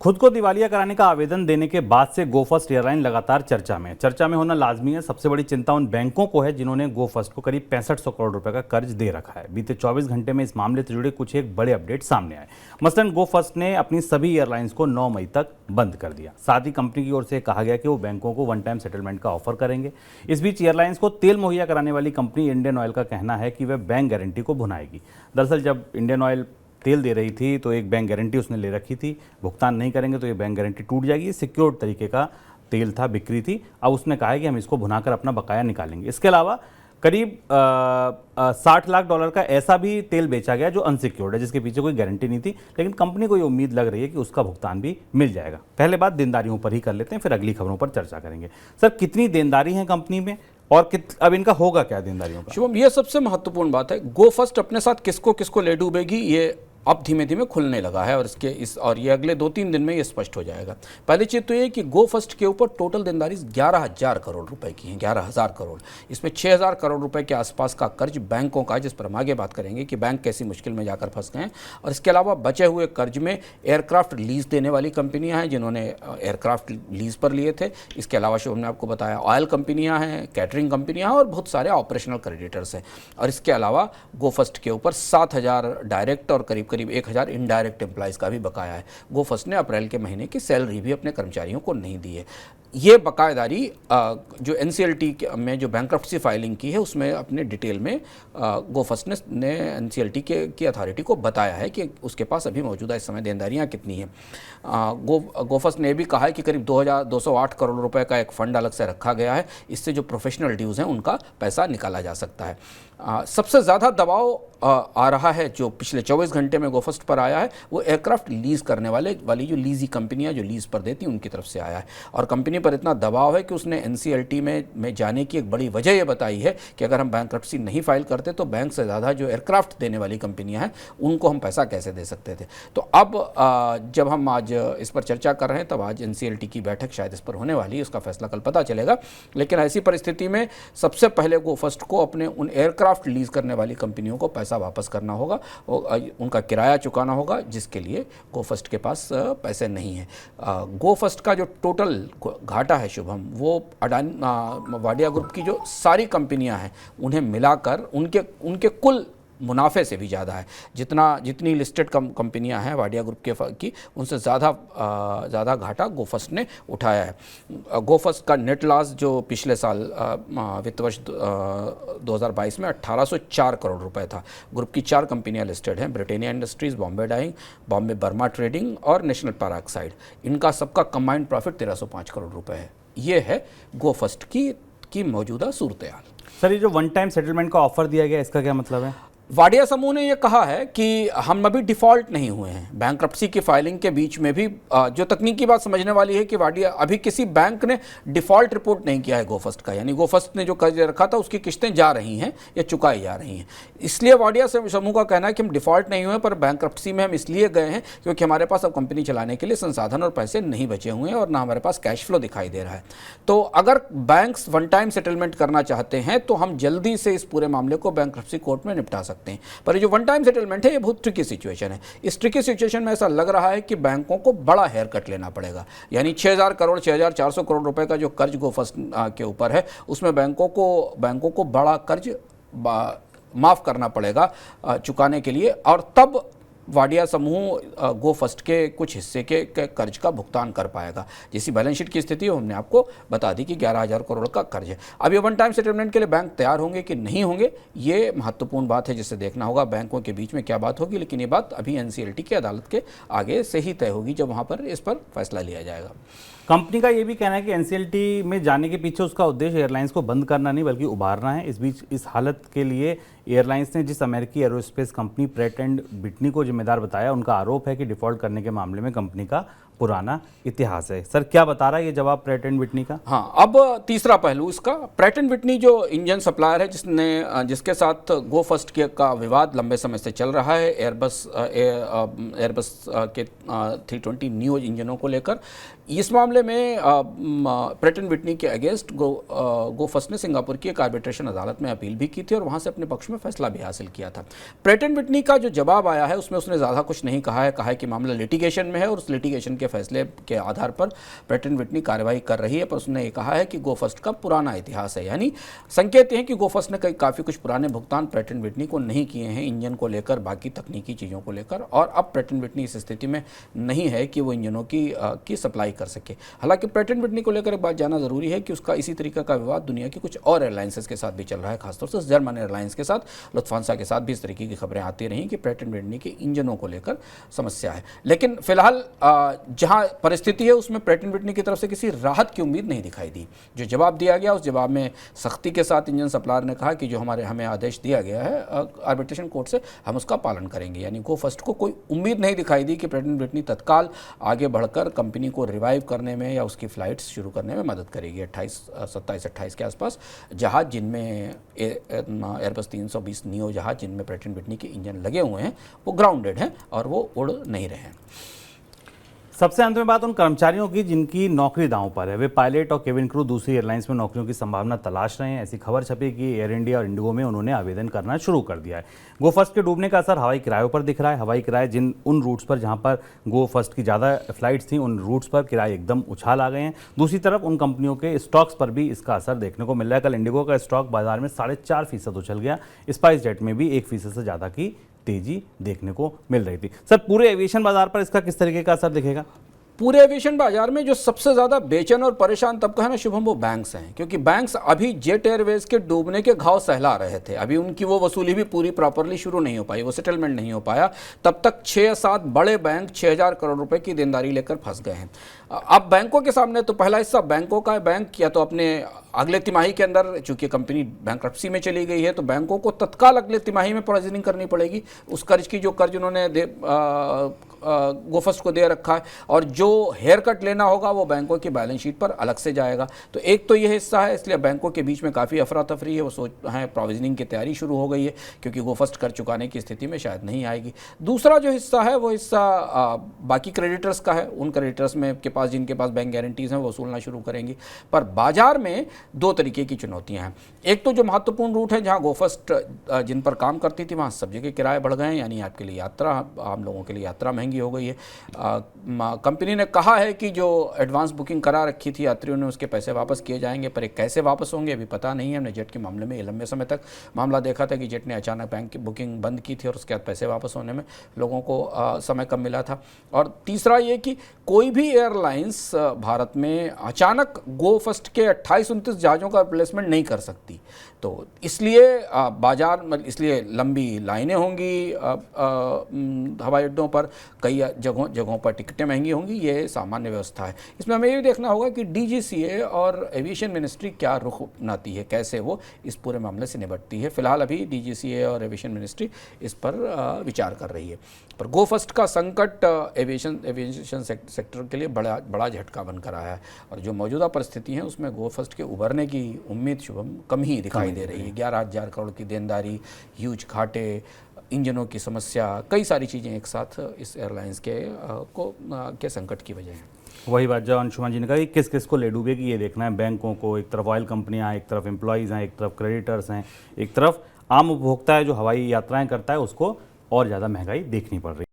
खुद को दिवालिया कराने का आवेदन देने के बाद से गो फर्स्ट एयरलाइन लगातार चर्चा में होना लाजमी है। सबसे बड़ी चिंता उन बैंकों को है जिन्होंने गो फर्स्ट को करीब 6500 करोड़ रुपए का कर्ज दे रखा है। बीते 24 घंटे में इस मामले से जुड़े कुछ एक बड़े अपडेट सामने आए। मसलन गो फर्स्ट ने अपनी सभी एयरलाइंस को 9 मई तक बंद कर दिया। साथ ही कंपनी की ओर से कहा गया कि वो बैंकों को वन टाइम सेटलमेंट का ऑफर करेंगे। इस बीच एयरलाइंस को तेल मुहैया कराने वाली कंपनी इंडियन ऑयल का कहना है कि वह बैंक गारंटी को भुनाएगी। दरअसल जब इंडियन ऑयल तेल दे रही थी तो एक बैंक गारंटी उसने ले रखी थी, भुगतान नहीं करेंगे तो ये बैंक गारंटी टूट जाएगी। सिक्योर्ड तरीके का तेल था, बिक्री थी। अब उसने कहा है कि हम इसको भुनाकर अपना बकाया निकालेंगे। इसके अलावा करीब 60 लाख डॉलर का ऐसा भी तेल बेचा गया जो अनसिक्योर्ड है, जिसके पीछे कोई गारंटी नहीं थी, लेकिन कंपनी को ये उम्मीद लग रही है कि उसका भुगतान भी मिल जाएगा। पहले बात देनदारियों पर ही कर लेते हैं, फिर अगली खबरों पर चर्चा करेंगे। सर, कितनी देनदारी है कंपनी में और अब इनका होगा क्या देनदारियों का? शुभम, ये सबसे महत्वपूर्ण बात है। गो फर्स्ट अपने साथ किसको किसको ले डूबेगी ये अब धीमे धीमे खुलने लगा है और ये अगले 2-3 दिन में ये स्पष्ट हो जाएगा। पहली चीज़ तो ये कि गो फर्स्ट के ऊपर टोटल देनदारी 11,000 करोड़ रुपए की है, 11,000 करोड़। इसमें 6,000 करोड़ रुपए के आसपास का कर्ज बैंकों का, जिस पर हम आगे बात करेंगे कि बैंक कैसी मुश्किल में जाकर फंस गए हैं। और इसके अलावा बचे हुए कर्ज में एयरक्राफ्ट लीज देने वाली कंपनियां हैं जिन्होंने एयरक्राफ्ट लीज पर लिए थे। इसके अलावा शुभम ने आपको बताया ऑयल कंपनियाँ हैं, कैटरिंग कंपनियाँ हैं और बहुत सारे ऑपरेशनल क्रेडिटर्स हैं। और इसके अलावा गो फर्स्ट के ऊपर 7,000 डायरेक्ट और करीब 1,000 इनडायरेक्ट एम्प्लॉइज का भी बकाया है। गो फर्स्ट ने अप्रैल के महीने की सैलरी भी अपने कर्मचारियों को नहीं दी है। ये बकायदारी जो एनसीएलटी में जो बैंक्रप्सी फाइलिंग की है उसमें अपने डिटेल में गो फर्स्ट ने एनसीएलटी की अथॉरिटी को बताया है कि उसके पास अभी मौजूदा इस समय देनदारियां कितनी हैं। गो फर्स्ट ने भी कहा है कि करीब 2,208 करोड़ रुपए का एक फंड अलग से रखा गया है। इससे जो प्रोफेशनल ड्यूज़ हैं उनका पैसा निकाला जा सकता है। सबसे ज़्यादा दबाव आ रहा है जो पिछले 24 घंटे में गो फर्स्ट पर आया है, वो एयरक्राफ्ट लीज़ करने वाली जो लीजी कंपनियां जो लीज़ पर देती उनकी तरफ से आया है। और कंपनी पर इतना दबाव है कि उसने एनसीएलटी में जाने की एक बड़ी वजह ये बताई है कि अगर हम बैंक्रप्सी नहीं फाइल करते तो बैंक से ज़्यादा जो एयरक्राफ्ट देने वाली कंपनियां हैं उनको हम पैसा कैसे दे सकते थे। तो अब जब हम आज इस पर चर्चा कर रहे हैं तब आज एनसीएलटी की बैठक शायद इस पर होने वाली है, उसका फैसला कल पता चलेगा। लेकिन ऐसी परिस्थिति में सबसे पहले गो फर्स्ट को अपने उन एयरक्राफ्ट लीज करने वाली कंपनियों को पैसा वापस करना होगा, उनका किराया चुकाना होगा, जिसके लिए गो फर्स्ट के पास पैसे नहीं है। गो फर्स्ट का जो टोटल घाटा है शुभम, वो अडानी वाडिया ग्रुप की जो सारी कंपनियां हैं उन्हें मिलाकर उनके कुल मुनाफे से भी ज़्यादा है। जितनी लिस्टेड कंपनियां हैं वाडिया ग्रुप की उनसे ज़्यादा घाटा गो फर्स्ट ने उठाया है। गो फर्स्ट का नेट लॉस जो पिछले साल वित्त वर्ष 2022 में 1,804 करोड़ रुपए था। ग्रुप की 4 कंपनियां लिस्टेड हैं, Britannia Industries, Bombay dyeing, Bombay Burma trading और नेशनल पैराऑक्साइड। इनका सबका कंबाइंड प्रॉफिट 1,305 करोड़ रुपए है। ये है गो फर्स्ट की मौजूदा सूरत हाल। सर, ये जो वन टाइम सेटलमेंट का ऑफर दिया गया, इसका क्या मतलब है? वाडिया समूह ने यह कहा है कि हम अभी डिफ़ॉल्ट नहीं हुए हैं। बैंक्रप्सी की फाइलिंग के बीच में भी जो तकनीकी बात समझने वाली है कि वाडिया अभी किसी बैंक ने डिफ़ॉल्ट रिपोर्ट नहीं किया है गो फर्स्ट का, यानी गो फर्स्ट ने जो कर्ज रखा था उसकी किस्तें जा रही हैं या चुकाई जा रही हैं। इसलिए वाडिया समूह का कहना है कि हम डिफ़ॉल्ट नहीं हुए, पर बैंक्रप्सी में हम इसलिए गए हैं क्योंकि हमारे पास अब कंपनी चलाने के लिए संसाधन और पैसे नहीं बचे हुए हैं और ना हमारे पास कैश फ्लो दिखाई दे रहा है। तो अगर बैंक्स वन टाइम सेटलमेंट करना चाहते हैं तो हम जल्दी से इस पूरे मामले को बैंक्रप्सी कोर्ट में निपटा सकते हैं। पर जो वन टाइम सेटलमेंट है ये बहुत ट्रिकी सिचुएशन है। इस ट्रिकी सिचुएशन में ऐसा लग रहा है कि बैंकों को बड़ा हेयर कट लेना पड़ेगा, यानी 6,400 करोड़ रुपए का जो कर्ज गो फर्स्ट के ऊपर है उसमें बैंकों को बड़ा कर्ज माफ़ करना पड़ेगा चुकाने के लिए, और तब वाडिया समूह गो फर्स्ट के कुछ हिस्से के कर्ज का भुगतान कर पाएगा। जैसी बैलेंस शीट की स्थिति हमने आपको बता दी कि 11,000 करोड़ का कर्ज है। अब ये वन टाइम सेटलमेंट के लिए बैंक तैयार होंगे कि नहीं होंगे, ये महत्वपूर्ण बात है जिसे देखना होगा। बैंकों के बीच में क्या बात होगी, लेकिन ये बात अभी एनसीएलटी की अदालत के आगे से ही तय होगी जब वहाँ पर इस पर फैसला लिया जाएगा। कंपनी का ये भी कहना है कि एनसीएलटी में जाने के पीछे उसका उद्देश्य एयरलाइंस को बंद करना नहीं बल्कि उभारना है। इस बीच इस हालत के लिए एयरलाइंस ने जिस अमेरिकी aerospace company Pratt and Whitney को जिम्मेदार बताया, उनका आरोप है कि डिफॉल्ट करने के मामले में कंपनी का पुराना इतिहास है। सर, क्या बता रहा है ये जवाब प्रैट एंड विटनी का? हाँ, अब तीसरा पहलू इसका, प्रैट एंड विटनी जो इंजन सप्लायर है जिसके साथ गो फर्स्ट का विवाद लंबे समय से चल रहा है एयरबस के 320 न्यू इंजनों को लेकर, इस मामले में प्रैट एंड विटनी के अगेंस्ट गो फर्स्ट ने सिंगापुर की एक आर्बिट्रेशन अदालत में अपील भी की थी और वहाँ से अपने पक्ष में में फैसला भी हासिल किया था। प्रैट एंड विटनी का जो जवाब आया है उसमें उसने ज़्यादा कुछ नहीं कहा है कि मामला लिटिगेशन में है और उस लिटिगेशन के फैसले के आधार पर प्रैट एंड विटनी कार्रवाई कर रही है, पर उसने ये कहा है कि गो फर्स्ट का पुराना इतिहास है, यानी संकेत हैं कि गो फर्स्ट ने काफ़ी कुछ पुराने भुगतान प्रैट एंड विटनी को नहीं किए हैं इंजन को लेकर, बाकी तकनीकी चीज़ों को लेकर, और अब प्रैट एंड विटनी इस स्थिति में नहीं है कि वो इंजनों की सप्लाई कर सके। हालांकि प्रैट एंड विटनी को लेकर एक बात जानना जरूरी है कि उसका इसी तरीके का विवाद दुनिया की कुछ और एयरलाइंसेस के साथ भी चल रहा है, खासतौर से जर्मन एयरलाइंस के साथ, लुफ्थांसा के साथ भी इस तरीके की खबरें आती रहीं कि प्रैट एंड विटनी के इंजनों को लेकर समस्या है। लेकिन फिलहाल जहां परिस्थिति है उसमें प्रैट एंड विटनी की तरफ से किसी राहत की उम्मीद नहीं दिखाई दी। जो जवाब दिया गया उस जवाब में सख्ती के साथ इंजन सप्लायर ने कहा कि जो हमें आदेश दिया गया है आर्बिट्रेशन कोर्ट से, हम उसका पालन करेंगे। यानी गो फर्स्ट को कोई उम्मीद नहीं दिखाई दी कि प्रैट एंड विटनी तत्काल आगे बढ़कर कंपनी को रिवाइव करने में या उसकी फ्लाइट्स शुरू करने में मदद करेगी। 27-28 के आसपास जहाज जिनमें एयरबस 320 नियो जहाज जिनमें प्रैट एंड विटनी के इंजन लगे हुए हैं वो ग्राउंडेड हैं और वो उड़ नहीं रहे हैं। सबसे अंत में बात उन कर्मचारियों की जिनकी नौकरी दांव पर है। वे पायलट और केबिन क्रू दूसरी एयरलाइंस में नौकरियों की संभावना तलाश रहे हैं। ऐसी खबर छपी कि एयर इंडिया और इंडिगो में उन्होंने आवेदन करना शुरू कर दिया है। गो फर्स्ट के डूबने का असर हवाई किरायों पर दिख रहा है। हवाई किराए उन रूट्स पर जहां पर गो फर्स्ट की ज़्यादा फ्लाइट्स थी, उन रूट्स पर किराए एकदम उछाल आ गए हैं। दूसरी तरफ उन कंपनियों के स्टॉक्स पर भी इसका असर देखने को मिल रहा है। कल इंडिगो का स्टॉक बाजार में 4.5% उछल गया। स्पाइस जेट में भी 1% से ज़्यादा की तेजी देखने को मिल रही थी। सर, पूरे एविएशन बाजार पर इसका किस तरीके का असर दिखेगा? पूरे एविएशन बाजार में जो सबसे ज़्यादा बेचैन और परेशान तबका है ना शुभम, वो बैंक्स हैं, क्योंकि बैंक्स अभी जेट एयरवेज के डूबने के घाव सहला रहे थे। अभी उनकी वो वसूली भी पूरी प्रॉपरली शुरू नहीं हो पाई, वो सेटलमेंट नहीं हो पाया। तब तक 6-7 बड़े बैंक 6,000 करोड़ रुपए की देनदारी लेकर फंस गए हैं। अब बैंकों के सामने तो पहला हिस्सा बैंकों का है। बैंक या तो अपने अगले तिमाही के अंदर, चूंकि कंपनी बैंक्रप्सी में चली गई है, तो बैंकों को तत्काल अगले तिमाही में प्रोविजनिंग करनी पड़ेगी उस कर्ज की जो कर्ज उन्होंने गो फर्स्ट को दे रखा है, और जो हेयर कट लेना होगा वो बैंकों की बैलेंस शीट पर अलग से जाएगा। तो एक तो ये हिस्सा है, इसलिए बैंकों के बीच में काफ़ी अफरा तफरी है। वो सोच हैं प्रोविजनिंग की तैयारी शुरू हो गई है, क्योंकि गो फर्स्ट कर चुकाने की स्थिति में शायद नहीं आएगी। दूसरा जो हिस्सा है वो हिस्सा बाकी क्रेडिटर्स का है। उन क्रेडिटर्स में के पास जिनके पास बैंक गारंटीज हैं वो वसूलना शुरू करेंगी। पर बाजार में दो तरीके की चुनौतियां हैं। एक तो जो महत्वपूर्ण रूट है जहां गो फर्स्ट जिन पर काम करती थी वहां सब्जी के किराए बढ़ गए हैं, यानी आपके लिए यात्रा, आम लोगों के लिए यात्रा महंगी हो गई है। कंपनी ने कहा है कि जो एडवांस बुकिंग करा रखी थी यात्रियों ने उसके पैसे वापस किए जाएंगे, पर कैसे वापस होंगे अभी पता नहीं है। हमने जेट के मामले में लंबे समय तक मामला देखा था कि जेट ने अचानक बैंक की बुकिंग बंद की थी और उसके बाद पैसे वापस होने में लोगों को समय कम मिला था। और तीसरा ये कि कोई भी एयरलाइंस भारत में अचानक गो फर्स्ट के 28-29 जहाज़ों का रिप्लेसमेंट नहीं कर सकती। तो इसलिए बाजार में इसलिए लंबी लाइनें होंगी हवाई अड्डों पर, कई जगहों पर टिकटें महंगी होंगी। ये सामान्य व्यवस्था है। इसमें हमें ये भी देखना होगा कि डीजीसीए और एविएशन मिनिस्ट्री क्या रुख अपनाती है, कैसे वो इस पूरे मामले से निपटती है। फिलहाल अभी डीजीसीए और एविएशन मिनिस्ट्री इस पर विचार कर रही है। पर गो फर्स्ट का संकट एविएशन सेक्टर के लिए बड़ा झटका बनकर आया है, और जो मौजूदा परिस्थिति है उसमें गो फर्स्ट के उभरने की उम्मीद शुभम कम ही दिखाई दे रही है। 11,000 करोड़ की देनदारी, ह्यूज घाटे, इंजनों की समस्या, कई सारी चीज़ें एक साथ इस एयरलाइंस के संकट की वजह हैं। वही बात जो अंशुमान जी ने कहा कि किस किस को ले डूबेगी ये देखना है बैंकों को। एक तरफ ऑयल कंपनियां, एक तरफ एम्प्लॉयज़ हैं, एक तरफ क्रेडिटर्स हैं, एक तरफ आम उपभोक्ता है जो हवाई यात्राएं करता है, उसको और ज़्यादा महंगाई देखनी पड़ रही है।